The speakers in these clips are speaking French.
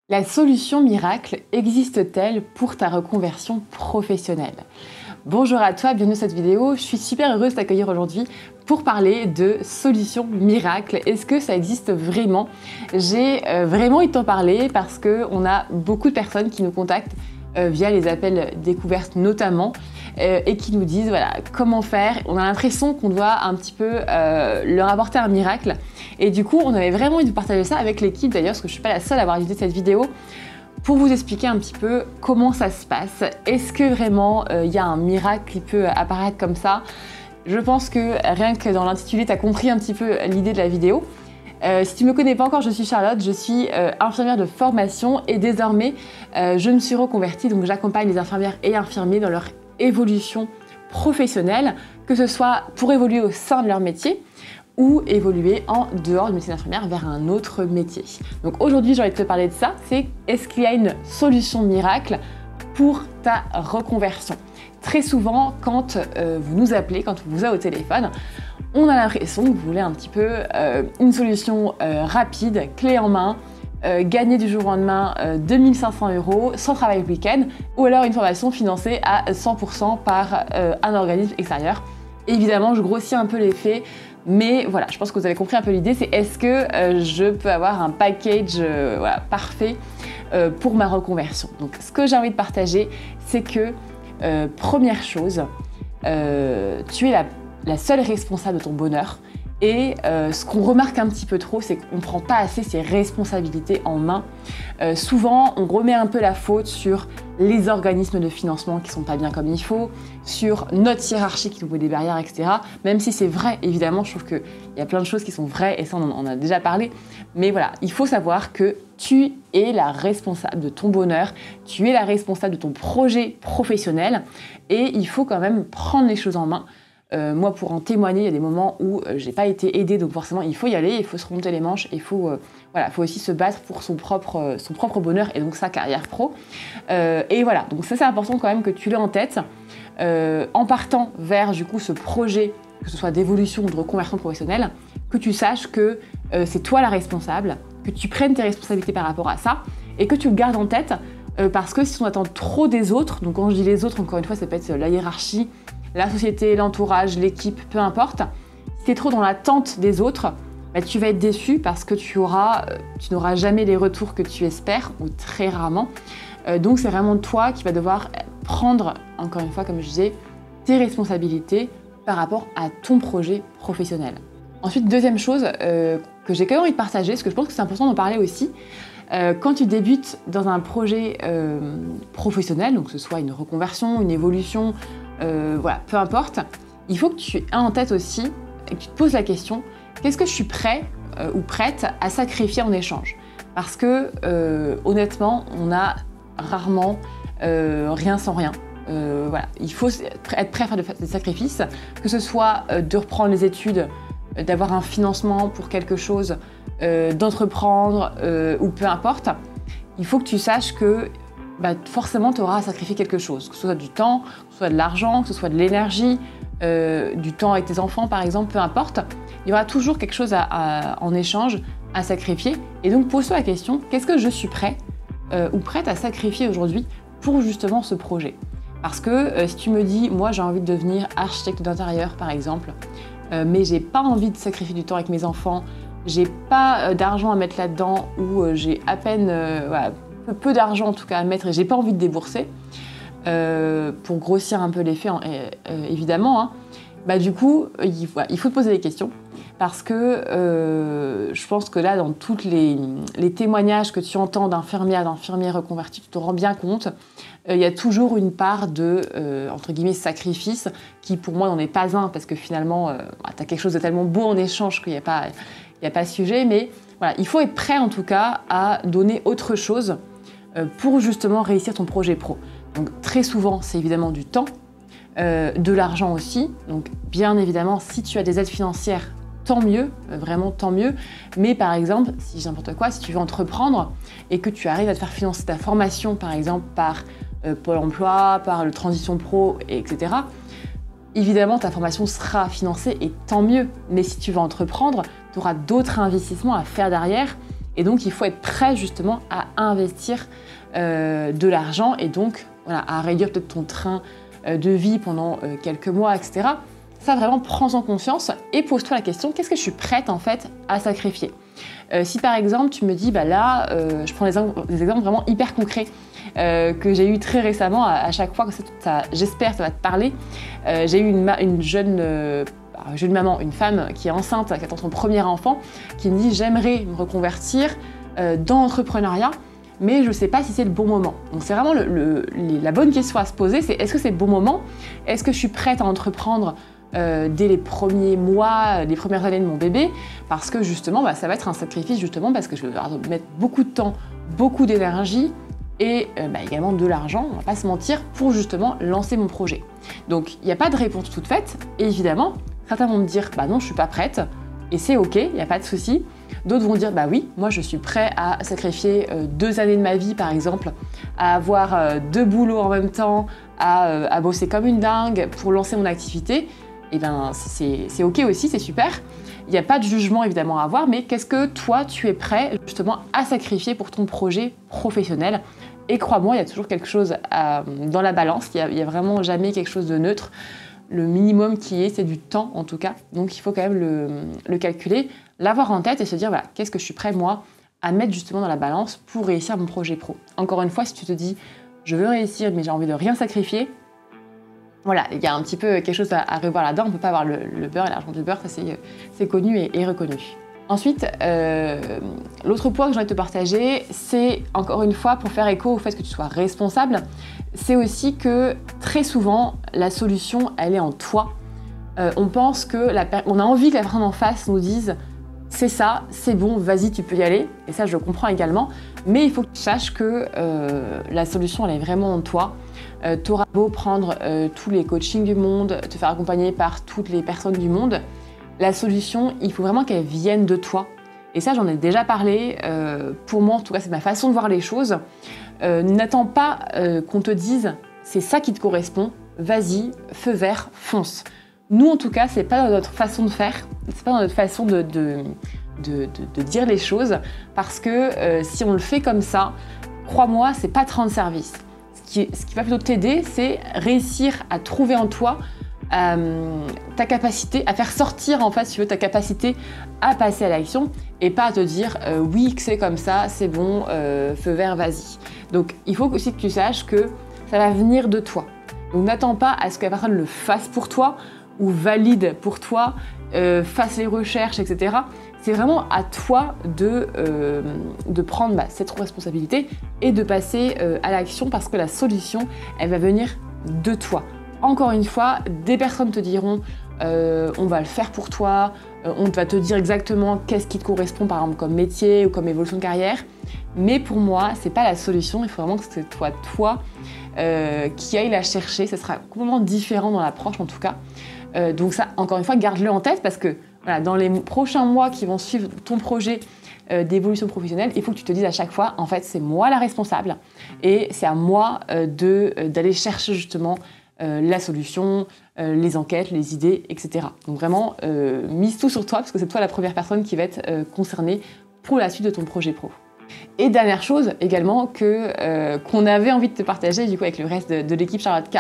La solution miracle existe-t-elle pour ta reconversion professionnelle? Bonjour à toi, bienvenue dans cette vidéo. Je suis super heureuse de t'accueillir aujourd'hui pour parler de solution miracle. Est-ce que ça existe vraiment? J'ai vraiment envie de t'en parler parce qu'on a beaucoup de personnes qui nous contactent via les appels découvertes notamment et qui nous disent voilà, comment faire. On a l'impression qu'on doit un petit peu leur apporter un miracle. Et du coup, on avait vraiment envie de partager ça avec l'équipe d'ailleurs, parce que je ne suis pas la seule à avoir réalisé cette vidéo, pour vous expliquer un petit peu comment ça se passe. Est-ce que vraiment il y a un miracle qui peut apparaître comme ça? Je pense que rien que dans l'intitulé, tu as compris un petit peu l'idée de la vidéo. Si tu ne me connais pas encore, je suis Charlotte, je suis infirmière de formation et désormais je me suis reconvertie, donc j'accompagne les infirmières et infirmiers dans leur évolution professionnelle, que ce soit pour évoluer au sein de leur métier ou évoluer en dehors du métier d'infirmière vers un autre métier. Donc aujourd'hui, j'ai envie de te parler de ça, c'est est-ce qu'il y a une solution miracle pour ta reconversion? Très souvent, quand vous nous appelez, quand on vous a au téléphone, on a l'impression que vous voulez un petit peu une solution rapide, clé en main, gagner du jour au lendemain 2500 € sans travail le week-end, ou alors une formation financée à 100% par un organisme extérieur. Évidemment, je grossis un peu les faits, mais voilà, je pense que vous avez compris un peu l'idée, c'est est-ce que je peux avoir un package parfait pour ma reconversion. Donc ce que j'ai envie de partager, c'est que première chose, tu es la seule responsable de ton bonheur. Et ce qu'on remarque un petit peu trop, c'est qu'on ne prend pas assez ses responsabilités en main. Souvent, on remet un peu la faute sur les organismes de financement qui ne sont pas bien comme il faut, sur notre hiérarchie qui nous met des barrières, etc. Même si c'est vrai, évidemment, je trouve qu'il y a plein de choses qui sont vraies, et ça, on en a déjà parlé. Mais voilà, il faut savoir que tu es la responsable de ton bonheur, tu es la responsable de ton projet professionnel, et il faut quand même prendre les choses en main. Moi, pour en témoigner, il y a des moments où j'ai pas été aidée, donc forcément, il faut y aller, il faut se remonter les manches, il faut aussi se battre pour son propre bonheur et donc sa carrière pro. Et voilà, donc ça c'est important quand même que tu l'aies en tête. En partant vers du coup ce projet, que ce soit d'évolution ou de reconversion professionnelle, que tu saches que c'est toi la responsable, que tu prennes tes responsabilités par rapport à ça et que tu le gardes en tête parce que si on attend trop des autres, donc quand je dis les autres, encore une fois, ça peut être la hiérarchie, la société, l'entourage, l'équipe, peu importe. Si tu es trop dans l'attente des autres, tu vas être déçu parce que tu n'auras jamais les retours que tu espères, ou très rarement. Donc c'est vraiment toi qui vas devoir prendre, encore une fois, comme je disais, tes responsabilités par rapport à ton projet professionnel. Ensuite, deuxième chose que j'ai quand même envie de partager, parce que je pense que c'est important d'en parler aussi, quand tu débutes dans un projet professionnel, donc que ce soit une reconversion, une évolution, peu importe, il faut que tu aies en tête aussi et que tu te poses la question, qu'est-ce que je suis prêt ou prête à sacrifier en échange? Parce que honnêtement, on a rarement rien sans rien. Il faut être prêt à faire des sacrifices, que ce soit de reprendre les études, d'avoir un financement pour quelque chose, d'entreprendre ou peu importe. Il faut que tu saches que forcément tu auras à sacrifier quelque chose, que ce soit du temps, que ce soit de l'argent, que ce soit de l'énergie, du temps avec tes enfants par exemple, peu importe. Il y aura toujours quelque chose en échange à sacrifier. Et donc pose-toi la question, qu'est-ce que je suis prêt ou prête à sacrifier aujourd'hui pour justement ce projet? Parce que si tu me dis, moi j'ai envie de devenir architecte d'intérieur par exemple, mais j'ai pas envie de sacrifier du temps avec mes enfants, j'ai pas d'argent à mettre là-dedans, ou j'ai à peine peu d'argent en tout cas à mettre et j'ai pas envie de débourser, pour grossir un peu les faits évidemment, hein, du coup il faut te poser des questions parce que je pense que là dans tous les témoignages que tu entends d'infirmières reconverties, tu te rends bien compte, il y a toujours une part de entre guillemets sacrifice qui pour moi n'en est pas un parce que finalement tu as quelque chose de tellement beau en échange qu'il n'y a pas sujet, mais voilà, il faut être prêt en tout cas à donner autre chose pour justement réussir ton projet pro. Donc très souvent, c'est évidemment du temps, de l'argent aussi. Donc bien évidemment, si tu as des aides financières, tant mieux, vraiment tant mieux. Mais par exemple, si j'ai n'importe quoi, si tu veux entreprendre et que tu arrives à te faire financer ta formation, par exemple par Pôle emploi, par le Transition Pro, etc., évidemment, ta formation sera financée et tant mieux. Mais si tu veux entreprendre, tu auras d'autres investissements à faire derrière. Et donc, il faut être prêt justement à investir de l'argent et donc voilà, à réduire peut-être ton train de vie pendant quelques mois, etc. Ça, vraiment, prends-en conscience et pose-toi la question, qu'est-ce que je suis prête en fait à sacrifier? Si par exemple, tu me dis, bah là, je prends des exemples vraiment hyper concrets que j'ai eu très récemment, à chaque fois que j'espère que ça va te parler. J'ai eu une jeune maman, une femme qui est enceinte, qui attend son premier enfant, qui me dit, j'aimerais me reconvertir dans l'entrepreneuriat, mais je ne sais pas si c'est le bon moment. Donc c'est vraiment la bonne question à se poser, c'est est-ce que c'est le bon moment? Est-ce que je suis prête à entreprendre dès les premiers mois, les premières années de mon bébé? Parce que justement, ça va être un sacrifice, justement, parce que je vais devoir mettre beaucoup de temps, beaucoup d'énergie et également de l'argent, on ne va pas se mentir, pour justement lancer mon projet. Donc il n'y a pas de réponse toute faite, et évidemment, certains vont me dire, bah non, je ne suis pas prête, et c'est ok, il n'y a pas de souci. D'autres vont dire, bah oui, moi je suis prêt à sacrifier 2 années de ma vie par exemple, à avoir 2 boulots en même temps, à bosser comme une dingue pour lancer mon activité. Et bien c'est ok aussi, c'est super. Il n'y a pas de jugement évidemment à avoir, mais qu'est-ce que toi tu es prêt justement à sacrifier pour ton projet professionnel? Et crois-moi, il y a toujours quelque chose dans la balance, il n'y a vraiment jamais quelque chose de neutre. Le minimum qui est, c'est du temps en tout cas. Donc il faut quand même le calculer, l'avoir en tête et se dire, voilà, qu'est-ce que je suis prêt moi à mettre justement dans la balance pour réussir mon projet pro. Encore une fois, si tu te dis, je veux réussir mais j'ai envie de rien sacrifier, voilà, il y a un petit peu quelque chose à revoir là-dedans. On ne peut pas avoir le beurre et l'argent du beurre, ça c'est connu et reconnu. Ensuite, l'autre point que j'ai envie de te partager, c'est encore une fois pour faire écho au fait que tu sois responsable, c'est aussi que très souvent, la solution, elle est en toi. On pense que on a envie que la personne en face nous dise « c'est ça, c'est bon, vas-y, tu peux y aller ». Et ça, je le comprends également. Mais il faut que tu saches que la solution, elle est vraiment en toi. Tu auras beau prendre tous les coachings du monde, te faire accompagner par toutes les personnes du monde, la solution, il faut vraiment qu'elle vienne de toi. Et ça, j'en ai déjà parlé. Pour moi, en tout cas, c'est ma façon de voir les choses. N'attends pas qu'on te dise « c'est ça qui te correspond, vas-y, feu vert, fonce ». Nous, en tout cas, c'est pas notre façon de faire, c'est pas notre façon de dire les choses, parce que si on le fait comme ça, crois-moi, c'est pas te rendre service. Ce qui va plutôt t'aider, c'est réussir à trouver en toi ta capacité, à faire sortir en fait, si tu veux, ta capacité à passer à l'action et pas à te dire oui, que c'est comme ça, c'est bon, feu vert, vas-y. Donc il faut aussi que tu saches que ça va venir de toi. Donc n'attends pas à ce que la personne le fasse pour toi ou valide pour toi, fasse les recherches, etc. C'est vraiment à toi de prendre cette responsabilité et de passer à l'action parce que la solution, elle va venir de toi. Encore une fois, des personnes te diront on va le faire pour toi, on va te dire exactement qu'est-ce qui te correspond par exemple comme métier ou comme évolution de carrière. Mais pour moi, c'est pas la solution, il faut vraiment que ce soit toi qui aille la chercher. Ce sera complètement différent dans l'approche en tout cas. Donc ça, encore une fois, garde-le en tête parce que voilà, dans les prochains mois qui vont suivre ton projet d'évolution professionnelle, il faut que tu te dises à chaque fois, en fait, c'est moi la responsable et c'est à moi d'aller chercher justement la solution, les enquêtes, les idées, etc. Donc vraiment, mise tout sur toi parce que c'est toi la première personne qui va être concernée pour la suite de ton projet pro. Et dernière chose également qu'on avait envie de te partager du coup avec le reste de l'équipe Charlotte K,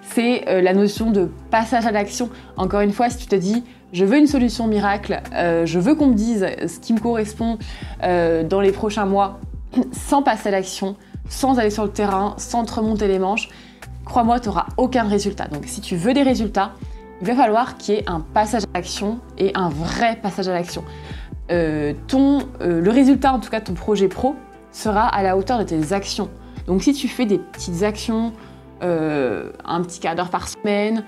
c'est la notion de passage à l'action. Encore une fois, si tu te dis je veux une solution miracle, je veux qu'on me dise ce qui me correspond dans les prochains mois, sans passer à l'action, sans aller sur le terrain, sans te remonter les manches, crois-moi, tu n'auras aucun résultat. Donc si tu veux des résultats, il va falloir qu'il y ait un passage à l'action et un vrai passage à l'action. Le résultat, en tout cas de ton projet pro, sera à la hauteur de tes actions. Donc si tu fais des petites actions, un petit quart d'heure par semaine,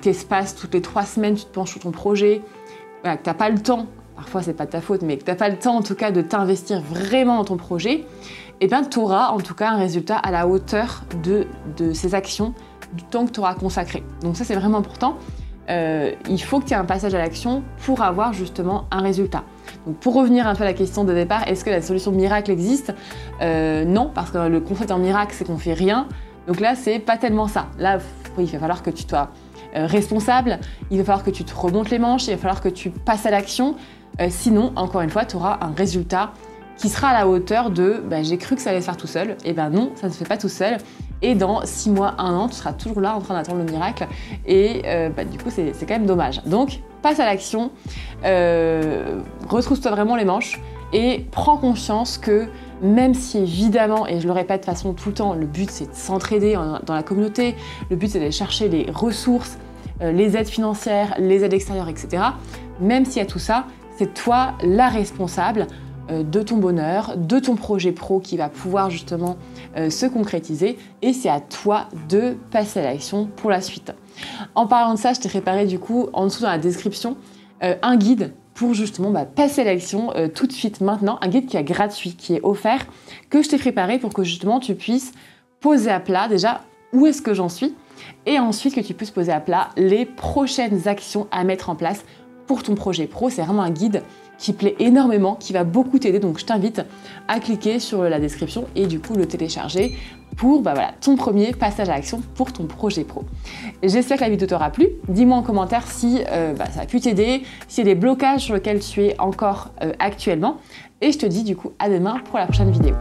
t'espaces toutes les 3 semaines, tu te penches sur ton projet, voilà, que tu n'as pas le temps, parfois c'est pas de ta faute, mais que tu n'as pas le temps en tout cas de t'investir vraiment dans ton projet, et bien tu auras en tout cas un résultat à la hauteur de ces actions, du temps que tu auras consacré. Donc ça c'est vraiment important. Il faut que tu aies un passage à l'action pour avoir justement un résultat. Donc pour revenir un peu à la question de départ, est-ce que la solution miracle existe? Non, parce que le concept en miracle, c'est qu'on fait rien. Donc là, c'est pas tellement ça. Là, il va falloir que tu sois responsable, il va falloir que tu te remontes les manches, il va falloir que tu passes à l'action. Sinon, encore une fois, tu auras un résultat qui sera à la hauteur de j'ai cru que ça allait se faire tout seul. Et ben non, ça ne se fait pas tout seul. Et dans 6 mois, 1 an, tu seras toujours là en train d'attendre le miracle. Et du coup, c'est quand même dommage. Donc, passe à l'action, retrousse-toi vraiment les manches et prends conscience que même si évidemment, et je le répète de façon tout le temps, le but c'est de s'entraider dans la communauté, le but c'est d'aller chercher les ressources, les aides financières, les aides extérieures, etc. Même s'il y a tout ça, c'est toi la responsable de ton bonheur, de ton projet pro qui va pouvoir justement se concrétiser et c'est à toi de passer à l'action pour la suite. En parlant de ça, je t'ai préparé du coup en dessous dans la description un guide pour justement passer à l'action tout de suite maintenant, un guide qui est gratuit, qui est offert, que je t'ai préparé pour que justement tu puisses poser à plat déjà où est-ce que j'en suis et ensuite que tu puisses poser à plat les prochaines actions à mettre en place pour ton projet pro. C'est vraiment un guide qui plaît énormément, qui va beaucoup t'aider. Donc je t'invite à cliquer sur la description et du coup le télécharger pour ton premier passage à l'action pour ton projet pro. J'espère que la vidéo t'aura plu. Dis-moi en commentaire si ça a pu t'aider, s'il y a des blocages sur lesquels tu es encore actuellement. Et je te dis du coup à demain pour la prochaine vidéo.